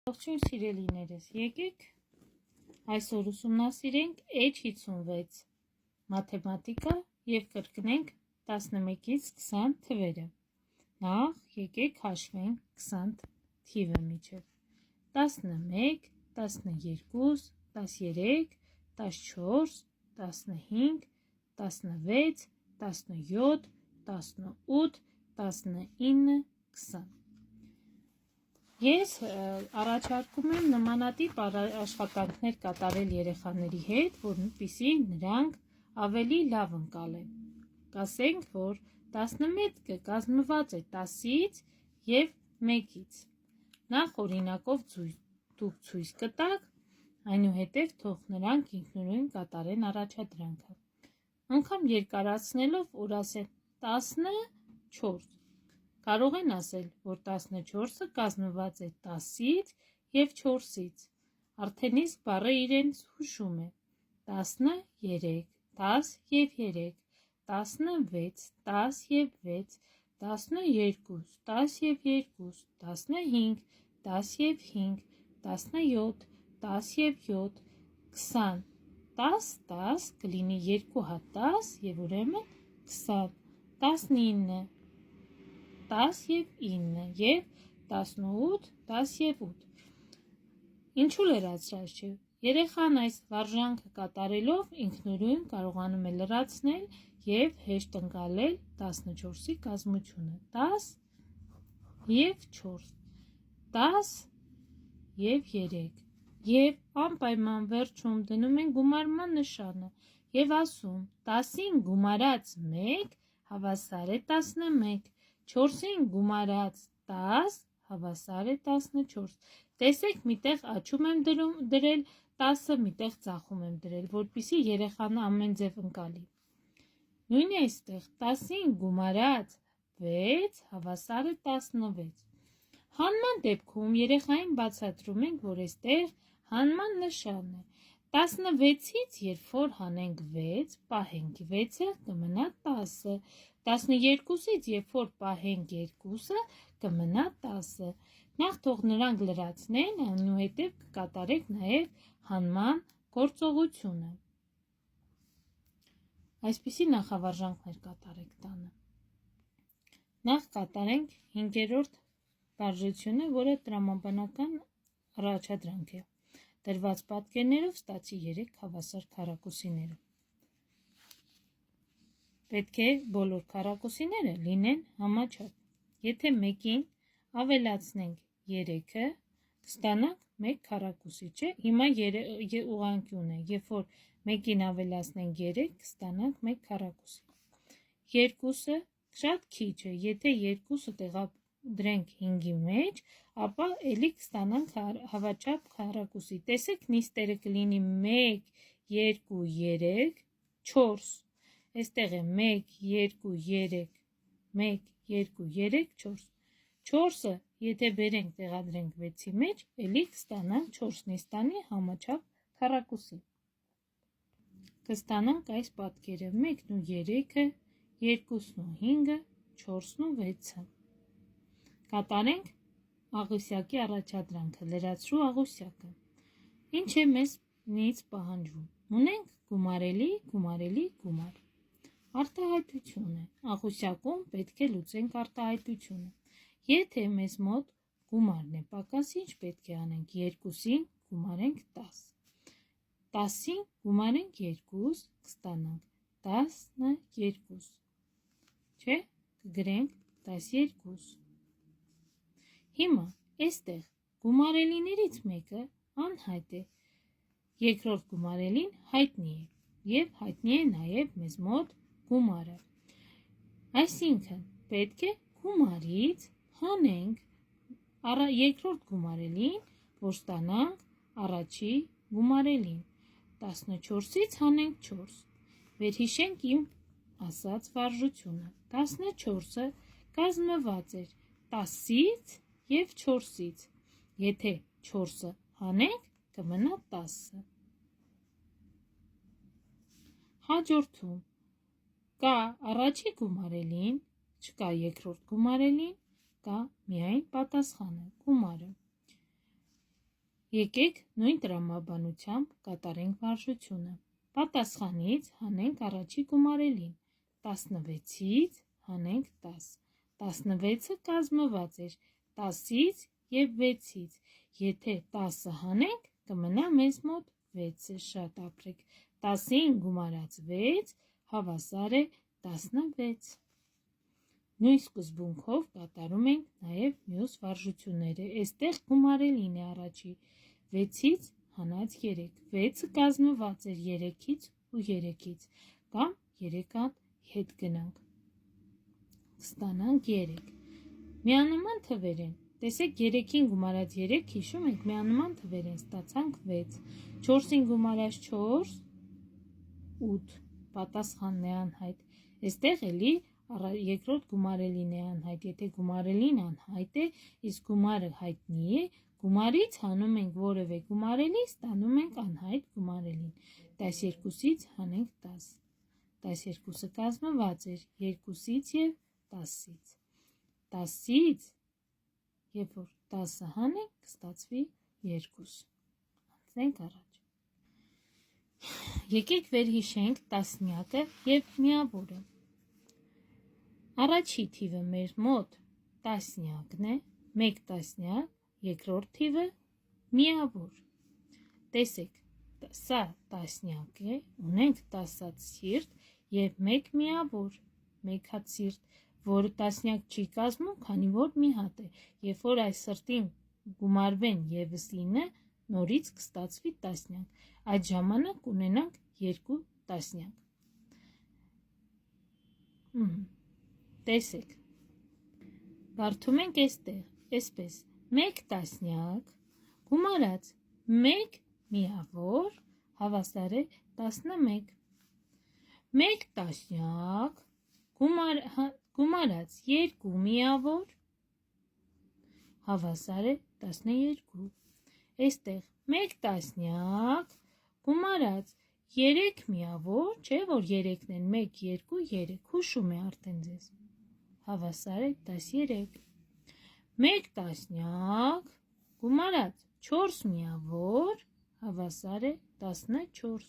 Ողջույն սիրելիներս, եկեք այսօր ուսումնասիրենք H56 մաթեմատիկա և կրկնենք 11-ից 20 թվերը։ Նախ եկեք հաշվենք 20 թիվը միջև։ 11, 12, 13, 14, 15, 16, 17, 18, 19, 20 Ես առաջարկում եմ նմանատիպ աշխատանքներ կատարել երեխաների հետ, որպեսզի նրանք ավելի լավ ընկալեն։ Կասենք, որ 11-ը կազմված է 10-ից և 1-ից։ Նախ օրինակով դուք ցույց կտաք, այնուհետև թող նրանք ինքնուրույն կատարեն առաջադրանքը։ Անգամ երկարացնելով, որ ասեն 14 Կարող են ասել, որ 14-ը կազմված է 10-ից և 4-ից, արդեն իսկ բառը իրենց հուշում է, 13, 10 և 3, 16, 10 և 6, 12, 10 և 2, 15, 10 և 5, 17, 10 և 7, 20, 10, 10 կլինի 2 հատ 10 և ուրեմն 20, 19, 10 և 9 և 18, 10 և 8։ Ինչու լրացրած չէ։ Երեխան այս վարժանքը կատարելով ինքնուրույն կարողանում է լրացնել և հեշտ ընկալել 14-ի կազմությունը։ 10 և 4, 10 և 3 և անպայման վերջում դնում են գումարման նշանը և ասում 10-ին գումարած 1 հավասար է 11, 4-ին գումարած 10 հավասար է 14։ Տեսեք, միտեղ աչում եմ դրել 10-ը, միտեղ ձախում եմ դրել, որպեսզի երեխան ամեն ձև ընկալի։ Նույն է այստեղ 10-ին գումարած 6 հավասար է 16։ Հանման դեպքում երեխային բացատրում ենք, որ այստեղ հանման նշան է։ 16-ից երբ որ հանենք 6, պահենք 6-ը, կմնա 10-ը, 12-ից երբ որ պահենք 2-ը, կմնա 10-ը։ Նախ թող նրանք լրացնեն, այնուհետև կկատարեք նաև հանման գործողությունը։ Այսպիսի նախավարժանքներ կատարեք տանը։ Նախ կատարենք 5-րդ վարժությունը, որը տրամաբանական առաջադրանք է։ Տրված պատկերներով ստացի 3 հավասար քառակուսիները։ Պետք է բոլոր քառակուսիները լինեն համաչափ։ Եթե մեկին ավելացնենք 3-ը, կստանանք 1 քառակուսի, չէ՞։ Հիմա ուղղանկյուն է, երբ որ մեկին ավելացնենք 3, կստանանք 1 քառակուսի։ 2-ը շատ քիչ է, եթե 2-ը տեղադրենք 5-ի մեջ, ապա էլի կստանանք հավաչափ քառակուսի։ Տեսեք, նիստերը կլինի 1, 2, 3, 4։ Այստեղ է 1, 2, 3, 1, 2, 3, 4։ 4-ը եթե բերենք տեղադրենք 6-ի մեջ, էլի կստանանք 4 նիստանի համաչափ քառակուսի։ Կստանանք այս պատկերը 1-ն ու 3-ը, 2-ն ու 5-ը, 4-ն ու 6-ը։ Կատարենք աղյուսակի առաջադրանքը, լրացրու աղյուսակը։ Ինչ է մեզնից պահանջվում։ Ունենք գումարելի, գումարելի, գումար։ Արտահայտություն է։ Աղյուսակում պետք է լուծենք արտահայտությունը։ Եթե մեզ մոտ գումարն է պակաս, ինչ պետք է անենք։ 2-ին գումարենք 10։ 10-ին գումարենք 2, կստանանք 12։ Չէ՞, կգրենք 12։ Հիմա այստեղ գումարելիներից մեկը անհայտ է, երկրորդ գումարելին հայտնի է և հայտնի է նաև մեզ մոտ գումարը։ Այսինքն պետք է գումարից հանենք երկրորդ գումարելին, որ ստանանք առաջի գումարելին։ 14-ից հանենք 4։ Վերհիշենք իմ ասած վարժությունը։ 14-ը կազմված էր 10-ից և 4-ից։ Եթե 4-ը հանենք, կմնա 10-ը։ Հաջորդում կա առաջի գումարելին, չկա երկրորդ գումարելին, կա միայն պատասխանը, գումարը։ Եկեք նույն տրամաբանությամբ կատարենք վարժությունը։ Պատասխանից հանենք առաջի գումարելին, 16-ից հանենք 10, 16-ը կազմված էր 10-ից և 6-ից, եթե 10-ը հանենք, կմնա մեզ մոտ 6-ը, շատ ապրեք, 10-ին գումարած 6 հավասար է 16։ Նույն սկզբունքով կատարում ենք նաև մյուս վարժությունները, այստեղ գումարելին է առաջի, 6-ից հանած 3, 6-ը կազմված էր 3-ից ու 3-ից, կամ 3 հետ գնանք, կստանանք 3, միանման թվեր են, տեսեք 3-ին գումարած 3, հիշում եք, միանման թվեր են, ստացանք 6, 4-ին գումարած 4, 8, պատասխանն է անհայտ, այստեղ էլի երկրորդ գումարելին է անհայտ, եթե գումարելին անհայտ է, իսկ գումարը հայտնի է, գումարից հանում ենք որևէ գումարելի, ստանում ենք անհայտ գումարելին, 12-ից հանենք 10, 12-ը կազմված էր 2-ից և 10-ից, 10-ից, երբ որ 10-ը հանենք, կստացվի 2, անցնենք առաջ, եկեք վերհիշենք տասնյակը և միավորը, առաջի թիվը մեր մոտ տասնյակն է, 1 տասնյակ, երկրորդ թիվը միավոր, տեսեք, սա տասնյակ է, ունենք 10 հատ սիրտ և 1 միավոր, 1 հատ սիրտ, որը տասնյակ չի կազմում, քանի որ մի հատ է, երբ որ այս սրտին գումարվեն ևս 9, նորից կստացվի տասնյակ, այդ ժամանակ ունենանք 2 տասնյակ, տեսեք, բարդում ենք այսպես, 1 տասնյակ, գումարած 1 միավոր, հավասար է 11, 1 տասնյակ, գումարած 2 միավոր, հավասար է 12, այստեղ 1 տասնյակ, գումարած 3 միավոր, չէ որ 3-ն են, 1, 2, 3, հուշում է արդեն ձեզ, հավասար է 13, 1 տասնյակ, գումարած 4 միավոր, հավասար է 14,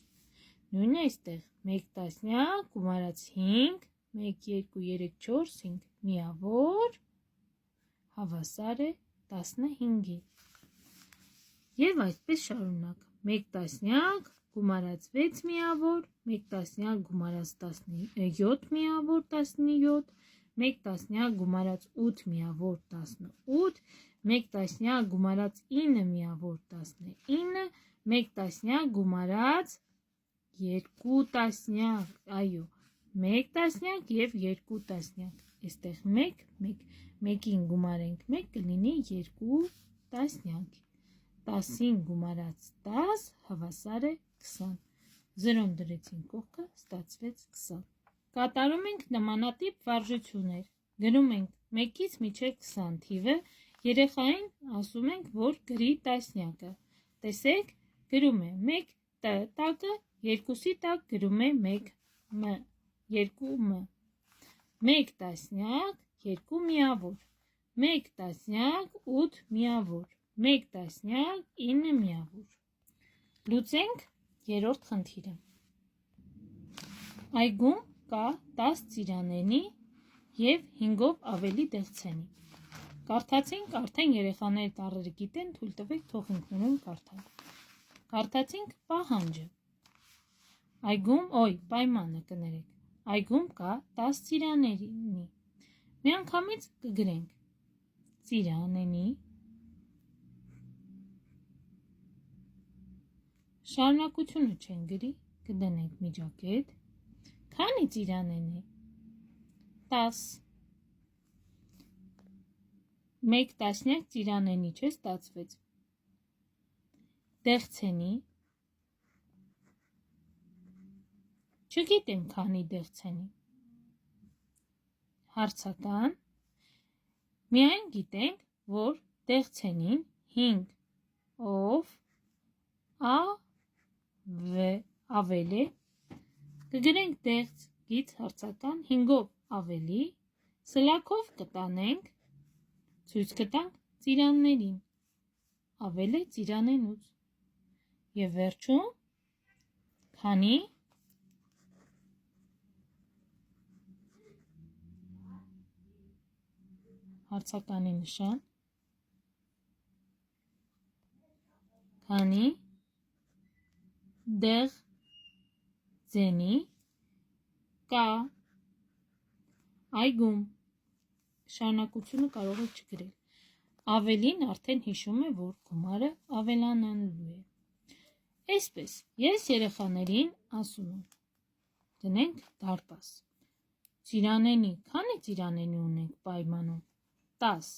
նույն է այստեղ, 1 տասնյակ, գումարած 5, 1, 2, 3, 4, 5, միավոր, հավասար է 15-ի, և այսպես շարունակ, 1 տասնյակ, գումարած 6 միավոր, 1 տասնյակ, գումարած 7 միավոր, 17, 1 տասնյակ, գումարած 8 միավոր, 18, 1 տասնյակ, գումարած 9 միավոր, 19, 1 տասնյակ, գումարած 2 տասնյակ, այո, 1 տասնյակ և 2 տասնյակ, այստեղ 1, 1, 1-ին գումարենք 1, կլինի 2 տասնյակ, 10-ին գումարած 10, հավասար է 20, 0-ն դրեցին կողքը, ստացվեց 20, կատարում ենք նմանատիպ վարժություններ, գրում ենք 1-ից մինչև 20 թիվը, երեխային ասում ենք, որ գրի տասնյակը, տեսեք, գրում է 1 տակը, 2-ի տակ գրում է 1 մ, 2 մ, 1 տասնյակ, 2 միավոր, 1 տասնյակ, 8 միավոր, 1 տասնյակ, 9 միավոր, լուծենք երրորդ խնդիրը, այգում կա 10 ծիրանենի և 5-ով ավելի դեղցենի, կարդացինք, արդեն երեխաները տառերը գիտեն, թույլ տվեք թողենք նրան կարդալ, կարդացինք պահանջը, պայմանը կներեք, այգում կա 10 ծիրանենի, միանգամից կգրենք ծիրանենի, շարունակությունը չեն գրի, կդնենք միջակետ, քանի ծիրանեն է, 10, 1 տասնյակ ծիրանենի չէ ստացվեց, դեղցենի, չգիտեմ քանի դեղցենի, հարցական, միայն գիտենք, որ դեղցենին 5-ով ավել է, կգրենք դեղցից հարցական 5-ով ավելի, սլաքով կտանենք, ցույց կտանք ծիրաններին, ավել է ծիրանենուց։ Եվ վերջում, քանի հարցականի նշան, քանի դեղ ձենի կա այգում, շարունակությունը կարող եք չգրել։ Ավելին արդեն հիշում է, որ գումարը ավելանալու է։ Այսպես, ես երեխաներին ասում եմ, դնենք դարպաս։ Ծիրանենի, քանի ծիրանենի ունենք պայմանում։ 10,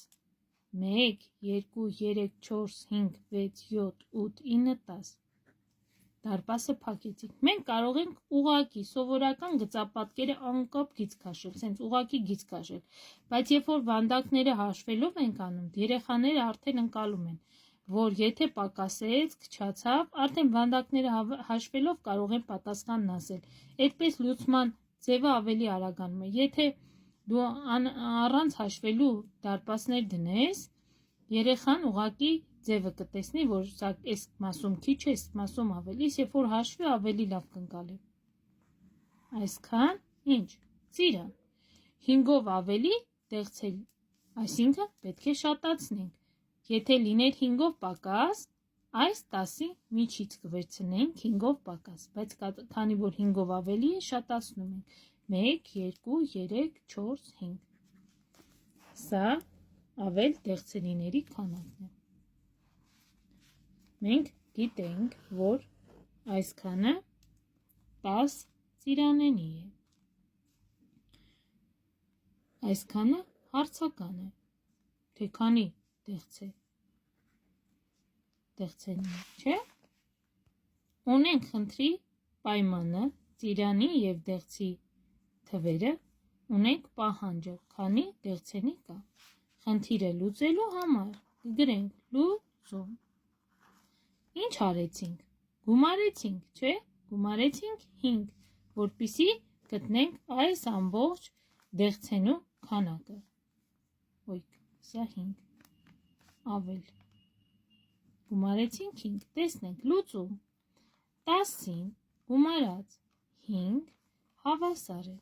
1, 2, 3, 4, 5, 6, 7, 8, 9, 10։ Դարպասը փակեցինք։ Մենք կարող ենք ուղղակի սովորական գծապատկերը անկապ գիծ քաշել, սենց ուղղակի գիծ քաշել, բայց երբ որ վանդակները հաշվելով ենք անում, երեխաները արդեն ընկալում են, որ եթե պակասեց, քչացավ, արդեն վանդակները հաշվելով կարող են պատասխանն ասել։ Այդպես լուծման ձևը ավելի արագանում է։ Եթե դու առանց հաշվելու դարպասներ դնես, երեխան ուղղակի ձևը կտեսնի, որ սա այս մասում քիչ է, այս մասում ավելի, երբ որ հաշվի ավելի լավ կընկալի։ Այսքան ինչ, ծիրան։ 5-ով ավելի դեղցել, այսինքն պետք է շատացնենք։ Եթե լիներ 5-ով պակաս, այս 10-ի միջից կվերցնենք 5-ով պակաս, բայց քանի որ 5-ով ավելի է, շատացնում ենք։ 1, 2, 3, 4, 5։ Սա ավել դեղցելիների քանակն է։ Մենք գիտենք, որ այսքանը 10 ծիրանենի է։ Այսքանը հարցական է, թե քանի դեղցենի, չէ՞։ Ունենք խնդրի պայմանը, ծիրանի և դեղցի թվերը, ունենք պահանջը, քանի դեղցենի կա։ Խնդիրը լուծելու համար կգրենք լուծում։ Ինչ արեցինք, գումարեցինք, չէ, գումարեցինք 5, որպիսի գտնենք այս ամբողջ դեղցենու քանակը, ոյք, սա 5, ավել, գումարեցինք 5, տեսնենք, լուծում, 10-ին գումարած 5 հավասար է,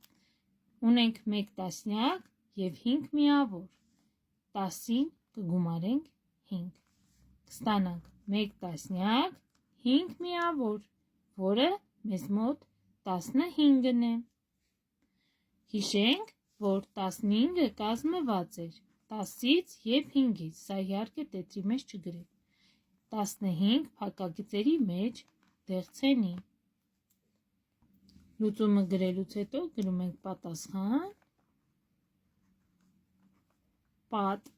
ունենք 1 տասնյակ և 5 միավոր, 10-ին կգումարենք 5, կստանանք 1 տասնյակ 5 միավոր, որը մեզ մոտ 15-ն է։ Հիշենք, որ 15-ը կազմված էր 10-ից և 5-ից, սա իհարկե տետրի մեջ չգրեք, 15 փակագծերի մեջ դեղցենի։ Լուծումը գրելուց հետո գրում ենք պատասխան, պատ,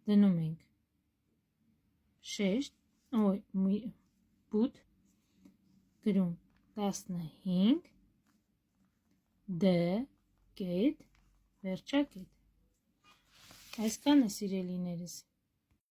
դնում ենք շեշտ, բութ, գրում 15, դ, կետ, վերջակետ։ Այսքանը սիրելիներս